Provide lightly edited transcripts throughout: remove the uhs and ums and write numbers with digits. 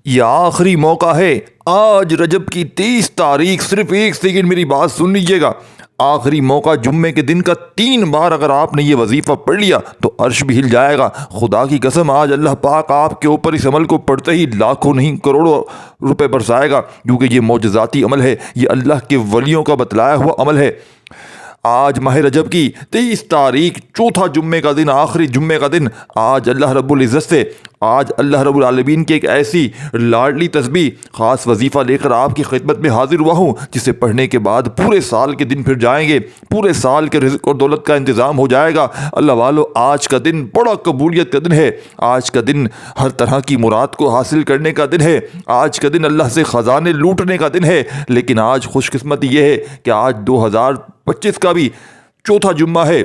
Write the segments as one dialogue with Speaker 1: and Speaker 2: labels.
Speaker 1: یہ آخری موقع ہے۔ آج رجب کی 30 تاریخ، صرف ایک سیکنڈ میری بات سن لیجئے گا۔ آخری موقع جمعے کے دن کا 3 بار اگر آپ نے یہ وظیفہ پڑھ لیا تو عرش بھی ہل جائے گا۔ خدا کی قسم، آج اللہ پاک آپ کے اوپر اس عمل کو پڑھتے ہی لاکھوں نہیں کروڑوں روپے برسائے گا، کیونکہ یہ معجزاتی عمل ہے، یہ اللہ کے ولیوں کا بتلایا ہوا عمل ہے۔ آج ماہ رجب کی 23 تاریخ، چوتھا جمعے کا دن، آخری جمعے کا دن، آج اللہ رب العزت سے، آج اللہ رب العالمین کی ایک ایسی لاڈلی تسبیح، خاص وظیفہ لے کر آپ کی خدمت میں حاضر ہوا ہوں، جسے پڑھنے کے بعد پورے سال کے دن پھر جائیں گے، پورے سال کے رزق اور دولت کا انتظام ہو جائے گا۔ اللہ والو، آج کا دن بڑا قبولیت کا دن ہے۔ آج کا دن ہر طرح کی مراد کو حاصل کرنے کا دن ہے۔ آج کا دن اللہ سے خزانے لوٹنے کا دن ہے۔ لیکن آج خوش قسمتی یہ ہے کہ آج 2025 کا بھی چوتھا جمعہ ہے،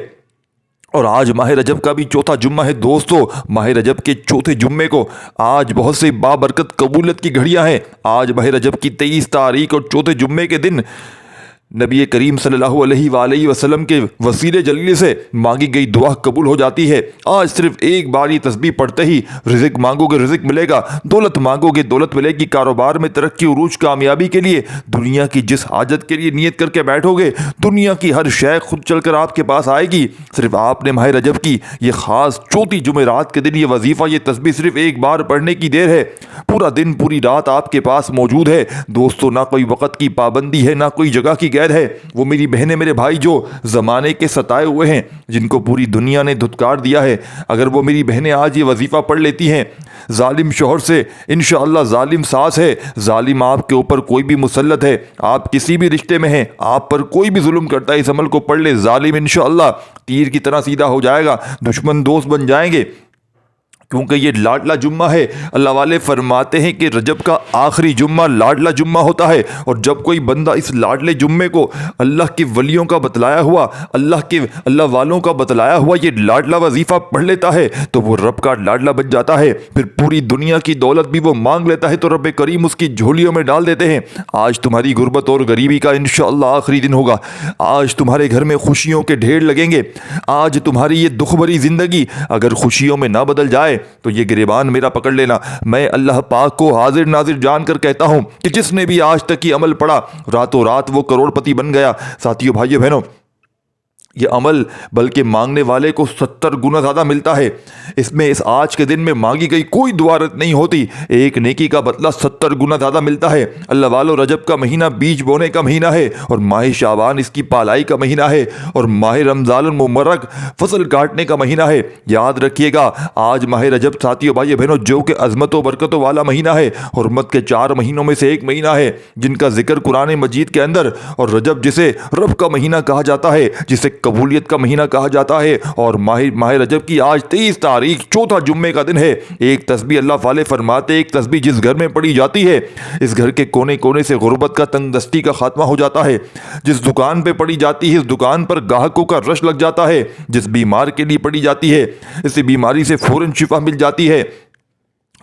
Speaker 1: اور آج ماہ رجب کا بھی چوتھا جمعہ ہے۔ دوستو، ماہ رجب کے چوتھے جمعے کو آج بہت سے بابرکت قبولیت کی گھڑیاں ہیں۔ آج ماہ رجب کی 23 تاریخ اور چوتھے جمعے کے دن نبی کریم صلی اللہ علیہ وآلہ وسلم کے وسیلے جلیل سے مانگی گئی دعا قبول ہو جاتی ہے۔ آج صرف ایک بار یہ تسبیح پڑھتے ہی رزق مانگو گے رزق ملے گا، دولت مانگو گے دولت ملے گی۔ کاروبار میں ترقی عروج کامیابی کے لیے دنیا کی جس حاجت کے لیے نیت کر کے بیٹھو گے، دنیا کی ہر شے خود چل کر آپ کے پاس آئے گی۔ صرف آپ نے ماہ رجب کی یہ خاص چوتھی جمعرات کے دن یہ وظیفہ، یہ تسبیح صرف ایک بار پڑھنے کی دیر ہے۔ پورا دن پوری رات آپ کے پاس موجود ہے۔ دوستو، نہ کوئی وقت کی پابندی ہے، نہ کوئی جگہ کی قید ہے۔ وہ میری بہنیں، میرے بھائی جو زمانے کے ستائے ہوئے ہیں، جن کو پوری دنیا نے دھتکار دیا ہے، اگر وہ میری بہنیں آج یہ وظیفہ پڑھ لیتی ہیں، ظالم شوہر سے انشاءاللہ ظالم ساس ہے، ظالم آپ کے اوپر کوئی بھی مسلط ہے، آپ کسی بھی رشتے میں ہیں، آپ پر کوئی بھی ظلم کرتا ہے، اس عمل کو پڑھ لے، ظالم انشاءاللہ تیر کی طرح سیدھا ہو جائے گا، دشمن دوست بن جائیں گے، کیونکہ یہ لاڈلا جمعہ ہے۔ اللہ والے فرماتے ہیں کہ رجب کا آخری جمعہ لاڈلا جمعہ ہوتا ہے، اور جب کوئی بندہ اس لاڈلے جمعے کو اللہ کے ولیوں کا بتلایا ہوا، اللہ والوں کا بتلایا ہوا یہ لاڈلا وظیفہ پڑھ لیتا ہے تو وہ رب کا لاڈلا بن جاتا ہے۔ پھر پوری دنیا کی دولت بھی وہ مانگ لیتا ہے تو رب کریم اس کی جھولیوں میں ڈال دیتے ہیں۔ آج تمہاری غربت اور غریبی کا انشاءاللہ آخری دن ہوگا۔ آج تمہارے گھر میں خوشیوں کے ڈھیر لگیں گے۔ آج تمہاری یہ دکھ بھری زندگی اگر خوشیوں میں نہ بدل جائے تو یہ گریبان میرا پکڑ لینا۔ میں اللہ پاک کو حاضر ناظر جان کر کہتا ہوں کہ جس نے بھی آج تک یہ عمل پڑھا، راتوں رات وہ کروڑ پتی بن گیا۔ ساتھیو، بھائیو، بہنوں، یہ عمل بلکہ مانگنے والے کو 70 گنا زیادہ ملتا ہے۔ اس میں اس آج کے دن میں مانگی گئی کوئی دعا رد نہیں ہوتی، ایک نیکی کا بدلہ 70 گنا زیادہ ملتا ہے۔ اللہ والو، رجب کا مہینہ بیج بونے کا مہینہ ہے، اور ماہ شعبان اس کی پالائی کا مہینہ ہے، اور ماہ رمضان المبارک فصل کاٹنے کا مہینہ ہے۔ یاد رکھیے گا، آج ماہ رجب، ساتھیو، بھائیو، بہنوں، جو کہ عظمت و برکتوں والا مہینہ ہے، حرمت کے 4 مہینوں میں سے ایک مہینہ ہے جن کا ذکر قرآن مجید کے اندر، اور رجب جسے رب کا مہینہ کہا جاتا ہے، جسے قبولیت کا مہینہ کہا جاتا ہے، اور ماہ رجب کی آج 23 تاریخ چوتھا جمعے کا دن ہے۔ ایک تسبیح اللہ والے فرماتے، ایک تسبیح جس گھر میں پڑھی جاتی ہے، اس گھر کے کونے کونے سے غربت کا، تنگ دستی کا خاتمہ ہو جاتا ہے۔ جس دکان پہ پڑھی جاتی ہے، اس دکان پر گاہکوں کا رش لگ جاتا ہے۔ جس بیمار کے لیے پڑھی جاتی ہے، اس بیماری سے فوراً شفا مل جاتی ہے۔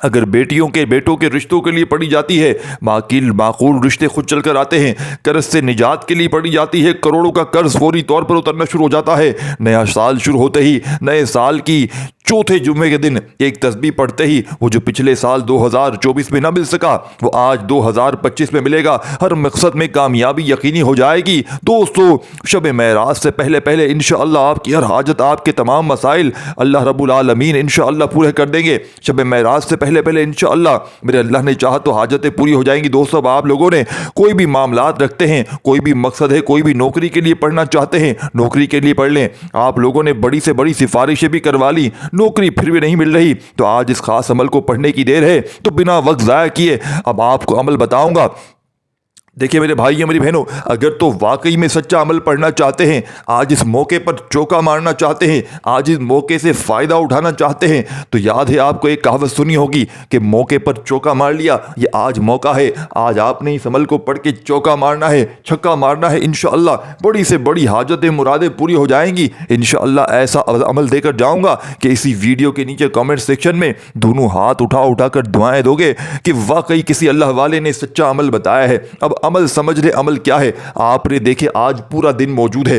Speaker 1: اگر بیٹیوں کے بیٹوں کے رشتوں کے لیے پڑھی جاتی ہے، معقول رشتے خود چل کر آتے ہیں۔ قرض سے نجات کے لیے پڑھی جاتی ہے، کروڑوں کا قرض فوری طور پر اترنا شروع ہو جاتا ہے۔ نیا سال شروع ہوتے ہی، نئے سال کی چوتھے جمعے کے دن ایک تسبیح پڑھتے ہی وہ جو پچھلے سال 2024 میں نہ مل سکا، وہ آج 2025 میں ملے گا۔ ہر مقصد میں کامیابی یقینی ہو جائے گی۔ دوستو، شب معراج سے پہلے پہلے انشاءاللہ آپ کی ہر حاجت، آپ کے تمام مسائل اللہ رب العالمین انشاءاللہ پورے کر دیں گے۔ شب معراج سے پہلے پہلے انشاءاللہ میرے اللہ نے چاہا تو حاجتیں پوری ہو جائیں گی۔ دوستو، اب آپ لوگوں نے کوئی بھی معاملات رکھتے ہیں، کوئی بھی مقصد ہے، کوئی بھی نوکری کے لیے پڑھنا چاہتے ہیں، نوکری کے لیے پڑھ لیں۔ آپ لوگوں نے بڑی سے بڑی سفارشیں بھی کروا لی، نوکری پھر بھی نہیں مل رہی، تو آج اس خاص عمل کو پڑھنے کی دیر ہے۔ تو بنا وقت ضائع کیے اب آپ کو عمل بتاؤں گا۔ دیکھیں میرے بھائیو، میری بہنوں، اگر تو واقعی میں سچا عمل پڑھنا چاہتے ہیں، آج اس موقع پر چوکا مارنا چاہتے ہیں، آج اس موقع سے فائدہ اٹھانا چاہتے ہیں، تو یاد ہے آپ کو ایک کہاوت سنی ہوگی کہ موقع پر چوکا مار لیا، یہ آج موقع ہے۔ آج آپ نے اس عمل کو پڑھ کے چوکا مارنا ہے، چھکا مارنا ہے، انشاءاللہ بڑی سے بڑی حاجتیں، مرادیں پوری ہو جائیں گی۔ انشاءاللہ ایسا عمل دے کر جاؤں گا کہ اسی ویڈیو کے نیچے کامنٹ سیکشن میں دونوں ہاتھ اٹھا کر دعائیں دو گے کہ واقعی کسی اللہ والے نے سچا عمل بتایا ہے۔ اب عمل سمجھ لے، عمل کیا ہے۔ آپ نے دیکھے آج پورا دن موجود ہے،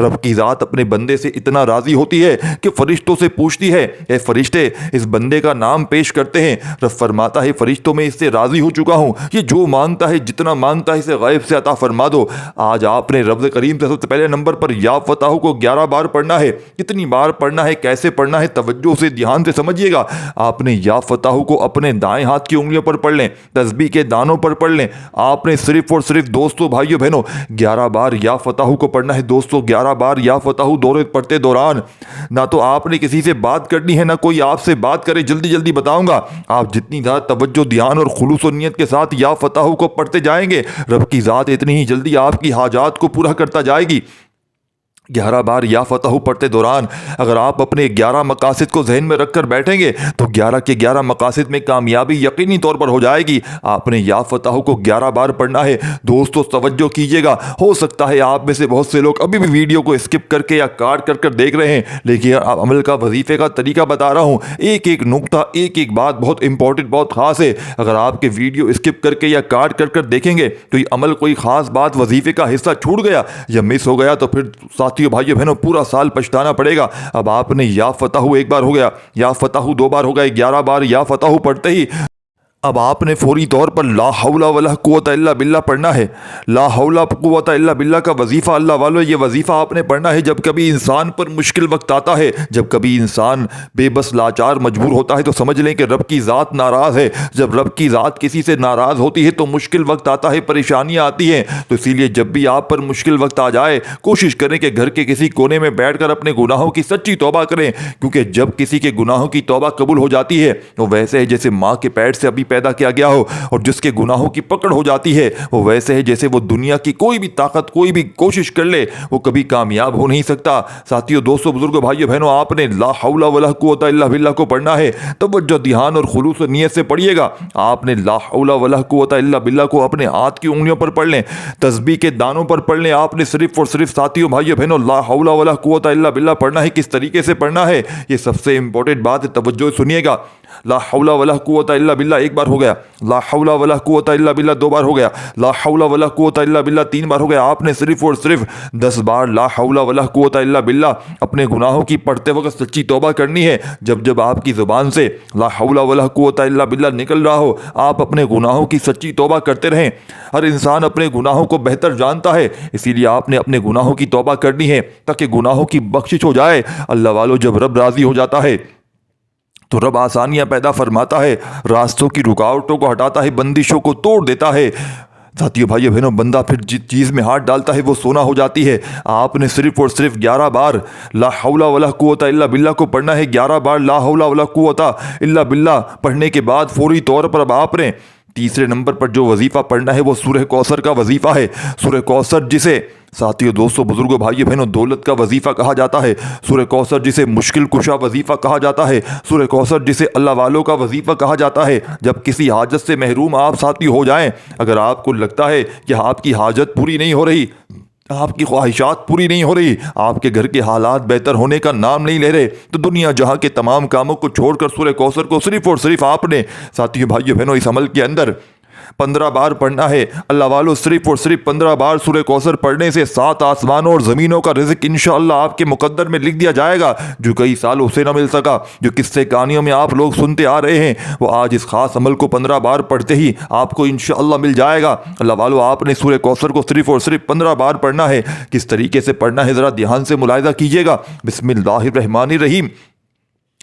Speaker 1: رب کی ذات اپنے بندے سے اتنا راضی ہوتی ہے کہ فرشتوں سے پوچھتی ہے اے فرشتے اس بندے کا نام پیش کرتے ہیں۔ رب فرماتا ہے فرشتوں میں اس سے راضی ہو چکا ہوں، یہ جو مانگتا ہے جتنا مانگتا ہے اسے غیب سے عطا فرما دو۔ آج آپ نے رب کریم سے سب سے پہلے نمبر پر یا فتح کو 11 بار پڑھنا ہے۔ کتنی بار پڑھنا ہے، کیسے پڑھنا ہے، توجہ سے دھیان سے سمجھیے گا۔ آپ نے یا فتح کو اپنے دائیں ہاتھ کی انگلیوں پر پڑھ لیں، تسبیح کے دانوں پر پڑھ لیں۔ آپ نے صرف اور صرف دوستوں بھائیوں بہنوں 11 بار یا فتح کو پڑھنا ہے۔ دوستوں 11 بار یا فتح دورے پڑھتے دوران نہ تو آپ نے کسی سے بات کرنی ہے، نہ کوئی آپ سے بات کرے۔ جلدی جلدی بتاؤں گا، آپ جتنی زیادہ توجہ دھیان اور خلوص و نیت کے ساتھ یا فتح کو پڑھتے جائیں گے، رب کی ذات اتنی ہی جلدی آپ کی حاجات کو پورا کرتا جائے گی۔ 11 بار یا فتح پڑھتے دوران اگر آپ اپنے 11 مقاصد کو ذہن میں رکھ کر بیٹھیں گے تو 11 کے 11 مقاصد میں کامیابی یقینی طور پر ہو جائے گی۔ آپ نے یا فتح کو 11 بار پڑھنا ہے۔ دوستو توجہ کیجیے گا، ہو سکتا ہے آپ میں سے بہت سے لوگ ابھی بھی ویڈیو کو اسکپ کر کے یا کاٹ کر دیکھ رہے ہیں، لیکن آپ عمل کا وظیفے کا طریقہ بتا رہا ہوں۔ ایک ایک نقطہ، ایک ایک بات بہت امپورٹنٹ، بہت خاص ہے۔ اگر آپ کے ویڈیو اسکپ کر کے یا کاٹ کر دیکھیں گے تو یہ عمل کوئی خاص بات وظیفے کا حصہ چھوٹ گیا یا مس ہو گیا تو پھر ساتھیوں بھائیوں بہنوں پورا سال پچھتانا پڑے گا۔ اب آپ نے یا فتح ایک بار ہو گیا، یا فتح 2 بار ہو گئے، 11 بار یا فتح پڑھتے ہی اب آپ نے فوری طور پر لا حول ولا قوت الا باللہ پڑھنا ہے۔ لا حول قوت الا باللہ کا وظیفہ اللہ والو، یہ وظیفہ آپ نے پڑھنا ہے جب کبھی انسان پر مشکل وقت آتا ہے، جب کبھی انسان بے بس لاچار مجبور ہوتا ہے تو سمجھ لیں کہ رب کی ذات ناراض ہے۔ جب رب کی ذات کسی سے ناراض ہوتی ہے تو مشکل وقت آتا ہے، پریشانیاں آتی ہیں۔ تو اسی لیے جب بھی آپ پر مشکل وقت آ جائے کوشش کریں کہ گھر کے کسی کونے میں بیٹھ کر اپنے گناہوں کی سچی توبہ کریں، کیونکہ جب کسی کے گناہوں کی توبہ قبول ہو جاتی ہے وہ ویسے ہے جیسے ماں کے پیٹ سے ابھی پیدا کیا گیا ہو، اور جس کے گناہوں کی پکڑ ہو جاتی ہے وہ ویسے ہے جیسے وہ دنیا کی کوئی بھی طاقت، کوئی بھی کوشش کر لے وہ کبھی کامیاب ہو نہیں سکتا۔ ساتھیوں، دوستوں، بزرگوں، بھائیوں بہنوں، آپ نے لا حول ولا قوت الا باللہ کو پڑھنا ہے۔ توجہ دھیان اور خلوص و نیت سے پڑھیے گا۔ آپ نے لا حول ولا قوت الا باللہ کو اپنے ہاتھ کی انگلیوں پر پڑھ لیں، تسبیح کے دانوں پر پڑھ لیں۔ آپ نے صرف اور صرف ساتھیوں بھائیوں بہنوں لا حول ولا قوت الا باللہ پڑھنا ہے۔ کس طریقے سے پڑھنا ہے یہ سب سے امپورٹنٹ بات ہے، توجہ سنیے گا۔ لا حول ولا قوت الا باللہ 1 بار ہو گیا، لا حول ولا قوت الا باللہ 2 بار ہو گیا، لا حول ولا قوت الا باللہ 3 بار ہو گیا۔ آپ نے صرف اور صرف 10 بار لا حول ولا قوت الا باللہ اپنے گناہوں کی پڑھتے وقت سچی توبہ کرنی ہے۔ جب جب آپ کی زبان سے لا حول ولا قوت الا باللہ نکل رہا ہو آپ اپنے گناہوں کی سچی توبہ کرتے رہیں۔ ہر انسان اپنے گناہوں کو بہتر جانتا ہے، اسی لیے آپ نے اپنے گناہوں کی توبہ کرنی ہے تاکہ گناہوں کی بخشش ہو جائے۔ اللہ والو، جب رب راضی ہو جاتا ہے تو رب آسانیاں پیدا فرماتا ہے، راستوں کی رکاوٹوں کو ہٹاتا ہے، بندشوں کو توڑ دیتا ہے۔ ساتھیوں بھائیوں بہنوں، بندہ پھر جس چیز میں ہاتھ ڈالتا ہے وہ سونا ہو جاتی ہے۔ آپ نے صرف اور صرف 11 بار لا حول ولا قوت الا باللہ کو پڑھنا ہے۔ 11 بار لا حول ولا قوت الا باللہ پڑھنے کے بعد فوری طور پر اب آپ نے تیسرے نمبر پر جو وظیفہ پڑھنا ہے وہ سورہ کوثر کا وظیفہ ہے۔ سورہ کوثر جسے ساتھیوں، دوستوں، بزرگوں، بھائیوں بہنوں دولت کا وظیفہ کہا جاتا ہے، سورہ کوثر جسے مشکل کشا وظیفہ کہا جاتا ہے، سورہ کوثر جسے اللہ والوں کا وظیفہ کہا جاتا ہے۔ جب کسی حاجت سے محروم آپ ساتھی ہو جائیں، اگر آپ کو لگتا ہے کہ آپ کی حاجت پوری نہیں ہو رہی، آپ کی خواہشات پوری نہیں ہو رہی، آپ کے گھر کے حالات بہتر ہونے کا نام نہیں لے رہے، تو دنیا جہاں کے تمام کاموں کو چھوڑ کر سورہ کوثر کو صرف اور صرف آپ نے ساتھیوں بھائیوں بہنوں اس عمل کے اندر 15 بار پڑھنا ہے۔ اللہ والو، صرف اور صرف 15 بار سورہ کوثر پڑھنے سے 7 آسمانوں اور زمینوں کا رزق انشاءاللہ آپ کے مقدر میں لکھ دیا جائے گا، جو کئی سالوں سے نہ مل سکا۔ جو قصے کہانیوں میں آپ لوگ سنتے آ رہے ہیں وہ آج اس خاص عمل کو 15 بار پڑھتے ہی آپ کو انشاءاللہ مل جائے گا۔ اللہ والو، آپ نے سورہ کوثر کو صرف اور صرف 15 بار پڑھنا ہے۔ کس طریقے سے پڑھنا ہے ذرا دھیان سے ملاحظہ کیجیے گا۔ بسم اللہ الرحمن الرحیم۔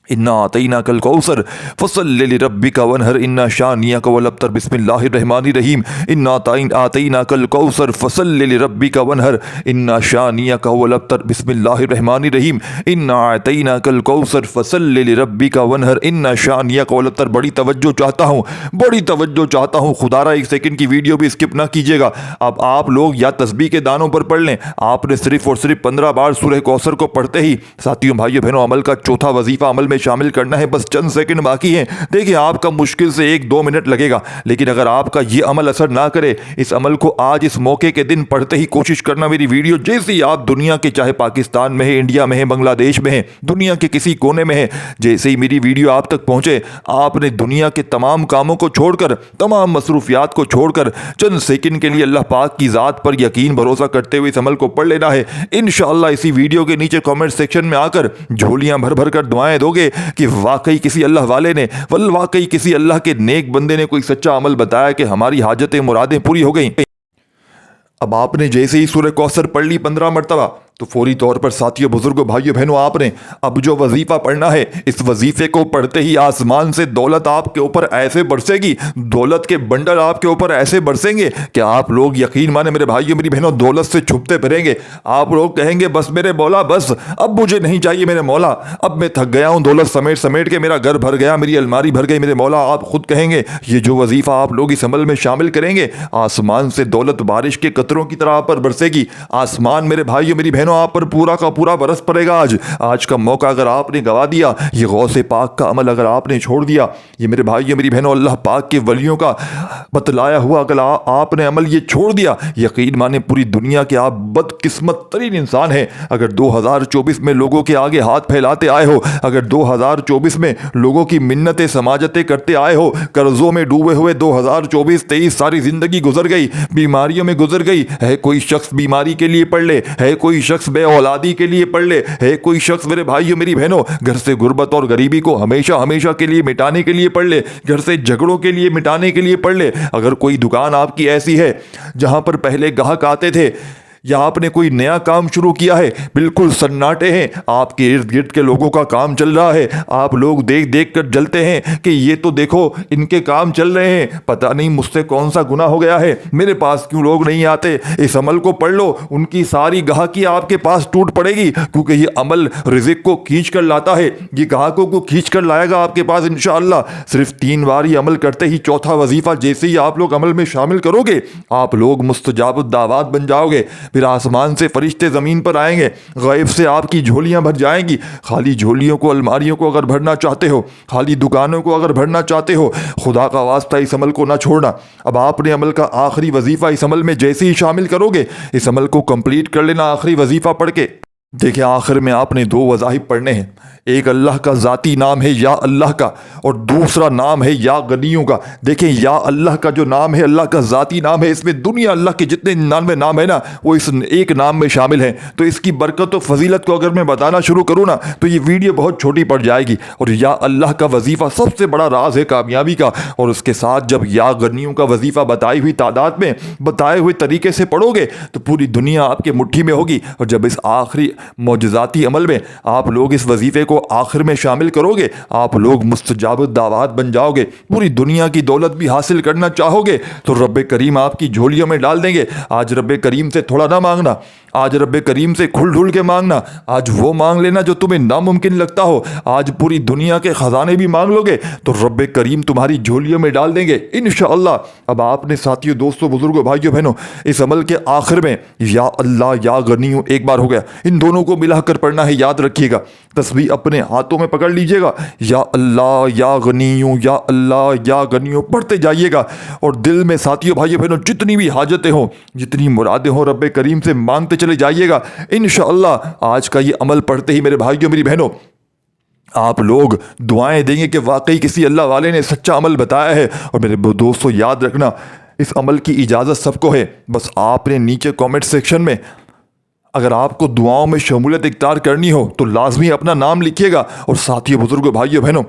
Speaker 1: انا اعطیناک الکوثر فصل لربک وانحر ان شانئک هو الابتر۔ بسم اللہ الرحمن الرحیم۔ انا اعطیناک الکوثر فصل لربک وانحر ان شانئک هو الابتر۔ بسم اللہ الرحمن الرحیم۔ انا اعطیناک الکوثر فصل لربک وانحر ان شانئک هو الابتر۔ بڑی توجہ چاہتا ہوں، بڑی توجہ چاہتا ہوں، خدا را 1 سیکنڈ کی ویڈیو بھی اسکپ نہ کیجیے گا۔ اب آپ لوگ یا تسبیح کے دانوں پر پڑھ لیں، آپ نے صرف اور صرف 15 بار سورہ کوثر کو پڑھتے ہی ساتھیوں بھائیوں بہنوں عمل کا چوتھا وظیفہ عمل میں شامل کرنا ہے، بس چند سیکنڈ باقی ہیں۔ دیکھیں آپ کا مشکل سے 1-2 منٹ لگے گا، لیکن اگر آپ کا یہ عمل اثر نہ کرے، اس عمل کو آج اس موقع کے دن پڑھتے ہی کوشش کرنا میری ویڈیو جیسے ہی آپ دنیا کے، چاہے پاکستان میں ہے، انڈیا میں ہے، بنگلہ دیش میں ہے، دنیا کے کسی کونے میں ہے، جیسے ہی میری ویڈیو آپ تک پہنچے، آپ نے دنیا کے تمام کاموں کو چھوڑ کر، تمام مصروفیات کو چھوڑ کر چند سیکنڈ کے لیے اللہ پاک کی ذات پر یقین بھروسہ کرتے ہوئے اس عمل کو پڑھ لینا ہے۔ انشاءاللہ اسی ویڈیو کے نیچے کامنٹ سیکشن میں آ کر جھولیاں بھر بھر کر دعائیں دو گے کہ واقعی کسی اللہ والے نے، واقعی کسی اللہ کے نیک بندے نے کوئی سچا عمل بتایا کہ ہماری حاجتیں مرادیں پوری ہو گئیں۔ اب آپ نے جیسے ہی سورہ کوثر پڑھ لی 15 مرتبہ، تو فوری طور پر ساتھیوں، بزرگوں، بھائیوں، بہنوں، آپ نے اب جو وظیفہ پڑھنا ہے، اس وظیفے کو پڑھتے ہی آسمان سے دولت آپ کے اوپر ایسے برسے گی، دولت کے بنڈل آپ کے اوپر ایسے برسیں گے کہ آپ لوگ یقین مانے میرے بھائیوں، میری بہنوں، دولت سے چھپتے پھریں گے۔ آپ لوگ کہیں گے بس میرے مولا، بس اب مجھے نہیں چاہیے میرے مولا، اب میں تھک گیا ہوں، دولت سمیٹ سمیٹ کے میرا گھر بھر گیا، میری الماری بھر گئی میرے مولا۔ آپ خود کہیں گے یہ جو وظیفہ آپ لوگ اس عمل میں شامل کریں گے، آسمان سے دولت بارش کے قطروں کی طرح آپ پر برسے گی۔ آسمان میرے بھائیوں، میری بہنوں، آپ پر پورا کا پورا برس پڑے گا۔ آج کا موقع اگر آپ نے گوا دیا، یہ غوث پاک کا عمل اگر آپ نے چھوڑ دیا، یہ میرے بھائیوں، میری بہنوں، اللہ پاک کے ولیوں کا بتلایا ہوا اگر آپ نے عمل یہ چھوڑ دیا، یقین مانے پوری دنیا کے آپ بدقسمت ترین انسان ہیں۔ اگر 2024 میں لوگوں کے آگے ہاتھ پھیلاتے آئے ہو، اگر 2024 میں لوگوں کی منتیں سماجتیں کرتے آئے ہو، قرضوں میں ڈوبے ہوئے 2024-23 ساری زندگی گزر گئی، بیماریوں میں گزر گئی، ہے کوئی شخص بیماری کے لیے پڑھ لے، ہے کوئی شخص بے اولادی کے لیے پڑھ لے، ہے کوئی شخص میرے بھائیوں، میری بہنوں، گھر سے غربت اور غریبی کو ہمیشہ ہمیشہ کے لیے مٹانے کے لیے پڑھ لے، گھر سے جھگڑوں کے لیے مٹانے کے لیے پڑھ لے، اگر کوئی دکان آپ کی ایسی ہے جہاں پر پہلے گاہک آتے تھے، یا آپ نے کوئی نیا کام شروع کیا ہے، بالکل سناٹے ہیں، آپ کے ارد گرد کے لوگوں کا کام چل رہا ہے، آپ لوگ دیکھ دیکھ کر جلتے ہیں کہ یہ تو دیکھو ان کے کام چل رہے ہیں، پتہ نہیں مجھ سے کون سا گناہ ہو گیا ہے، میرے پاس کیوں لوگ نہیں آتے۔ اس عمل کو پڑھ لو، ان کی ساری گاہکی آپ کے پاس ٹوٹ پڑے گی، کیونکہ یہ عمل رزق کو کھینچ کر لاتا ہے، یہ گاہکوں کو کھینچ کر لائے گا آپ کے پاس انشاءاللہ۔ صرف 3 بار یہ عمل کرتے ہی چوتھا وظیفہ جیسے ہی آپ لوگ عمل میں شامل کرو گے، آپ لوگ مستجاب الدعوات بن جاؤ گے، پھر آسمان سے فرشتے زمین پر آئیں گے، غیب سے آپ کی جھولیاں بھر جائیں گی۔ خالی جھولیوں کو، الماریوں کو اگر بھرنا چاہتے ہو، خالی دکانوں کو اگر بھرنا چاہتے ہو، خدا کا واسطہ اس عمل کو نہ چھوڑنا۔ اب آپ نے عمل کا آخری وظیفہ اس عمل میں جیسے ہی شامل کرو گے، اس عمل کو کمپلیٹ کر لینا آخری وظیفہ پڑھ کے۔ دیکھیں آخر میں آپ نے 2 وظائف پڑھنے ہیں، ایک اللہ کا ذاتی نام ہے یا اللہ کا، اور دوسرا نام ہے یا غنیوں کا۔ دیکھیں یا اللہ کا جو نام ہے، اللہ کا ذاتی نام ہے، اس میں دنیا اللہ کے جتنے 99 نام ہیں نا، وہ اس ایک نام میں شامل ہیں، تو اس کی برکت و فضیلت کو اگر میں بتانا شروع کروں نا تو یہ ویڈیو بہت چھوٹی پڑ جائے گی۔ اور یا اللہ کا وظیفہ سب سے بڑا راز ہے کامیابی کا، اور اس کے ساتھ جب یا غنیوں کا وظیفہ بتائی ہوئی تعداد میں، بتائے ہوئے طریقے سے پڑھو گے تو پوری دنیا آپ کے مٹھی میں ہوگی۔ اور جب اس آخری معجزاتی عمل میں آپ لوگ اس وظیفے کو آخر میں شامل کرو گے، آپ لوگ مستجاب الدعوات بن جاؤ گے، پوری دنیا کی دولت بھی حاصل کرنا چاہو گے تو رب کریم آپ کی جھولیوں میں ڈال دیں گے۔ آج رب کریم سے تھوڑا نہ مانگنا، آج رب کریم سے کھل ڈھل کے مانگنا، آج وہ مانگ لینا جو تمہیں ناممکن لگتا ہو، آج پوری دنیا کے خزانے بھی مانگ لو گے تو رب کریم تمہاری جھولیوں میں ڈال دیں گے انشاءاللہ۔ اب آپ نے ساتھیوں، دوستوں، بزرگوں، بھائیوں، بہنوں، اس عمل کے آخر میں یا اللہ یا غنیوں ایک بار ہو گیا، ان دونوں کو ملا کر پڑھنا ہے، یاد رکھیے گا، تسبیح اپنے ہاتھوں میں پکڑ لیجئے گا، یا اللہ یا غنیوں، یا اللہ یا غنیوں پڑھتے جائیے گا، اور دل میں ساتھیوں، بھائیوں، بہنوں، جتنی بھی حاجتیں ہوں، جتنی مرادیں ہوں، رب کریم سے مانگتے چلے جائیے گا انشاءاللہ۔ آج کا یہ عمل پڑھتے ہی میرے بھائیوں، میری بہنوں، آپ لوگ دعائیں دیں گے کہ واقعی کسی اللہ والے نے سچا عمل بتایا ہے۔ اور میرے دوستو یاد رکھنا، اس عمل کی اجازت سب کو ہے، بس آپ نے نیچے کامنٹ سیکشن میں اگر آپ کو دعاؤں میں شمولیت اختیار کرنی ہو تو لازمی اپنا نام لکھیے گا۔ اور ساتھیوں، بزرگوں، بھائیوں، بہنوں،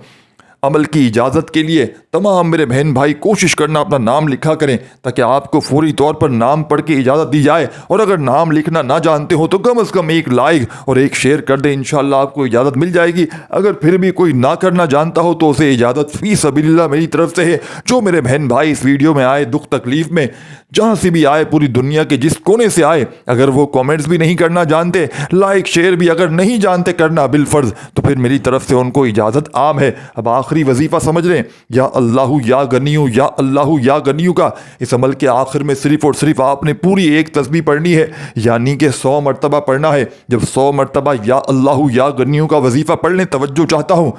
Speaker 1: عمل کی اجازت کے لیے تمام میرے بہن بھائی کوشش کرنا اپنا نام لکھا کریں تاکہ آپ کو فوری طور پر نام پڑھ کے اجازت دی جائے، اور اگر نام لکھنا نہ جانتے ہو تو کم از کم ایک لائک اور ایک شیئر کر دیں، انشاءاللہ آپ کو اجازت مل جائے گی۔ اگر پھر بھی کوئی نہ کرنا جانتا ہو تو اسے اجازت فی سبیل اللہ میری طرف سے ہے۔ جو میرے بہن بھائی اس ویڈیو میں آئے، دکھ تکلیف میں جہاں سے بھی آئے، پوری دنیا کے جس کونے سے آئے، اگر وہ کامنٹس بھی نہیں کرنا جانتے، لائک شیئر بھی اگر نہیں جانتے کرنا بالفرض، تو پھر میری طرف سے ان کو اجازت عام ہے۔ اب آخری آخری وظیفہ سمجھ لیں، یا اللہ یا غنیو یا اللہ یا غنیو کا اس عمل کے آخر میں صرف اور صرف آپ نے پوری ایک تسبیح پڑھنی ہے، یعنی کہ 100 مرتبہ پڑھنا ہے۔ جب 100 مرتبہ یا اللہ یا غنیو کا وظیفہ پڑھ لیں، توجہ چاہتا ہوں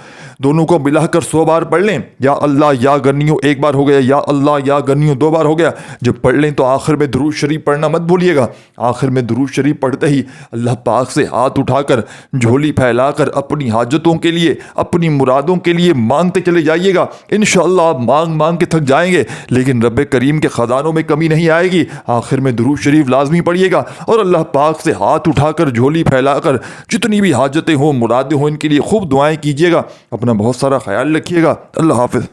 Speaker 1: دونوں کو ملا کر 100 بار پڑھ لیں، یا اللہ یا غنیو ایک بار ہو گیا، یا اللہ یا غنیو 2 بار ہو گیا۔ جب پڑھ لیں تو آخر میں درود شریف پڑھنا مت بھولیے گا۔ آخر میں درود شریف پڑھتے ہی اللہ پاک سے ہاتھ اٹھا کر جھولی پھیلا کر اپنی حاجتوں کے لیے، اپنی مرادوں کے لیے مانگتے چلے جائیے گا۔ انشاءاللہ آپ مانگ مانگ کے تھک جائیں گے لیکن رب کریم کے خزانوں میں کمی نہیں آئے گی۔ آخر میں درود شریف لازمی پڑھیے گا اور اللہ پاک سے ہاتھ اٹھا کر جھولی پھیلا کر جتنی بھی حاجتیں ہوں، مرادیں ہوں، ان کے لیے خوب دعائیں کیجیے گا۔ اپنا بہت سارا خیال رکھیے گا۔ اللہ حافظ۔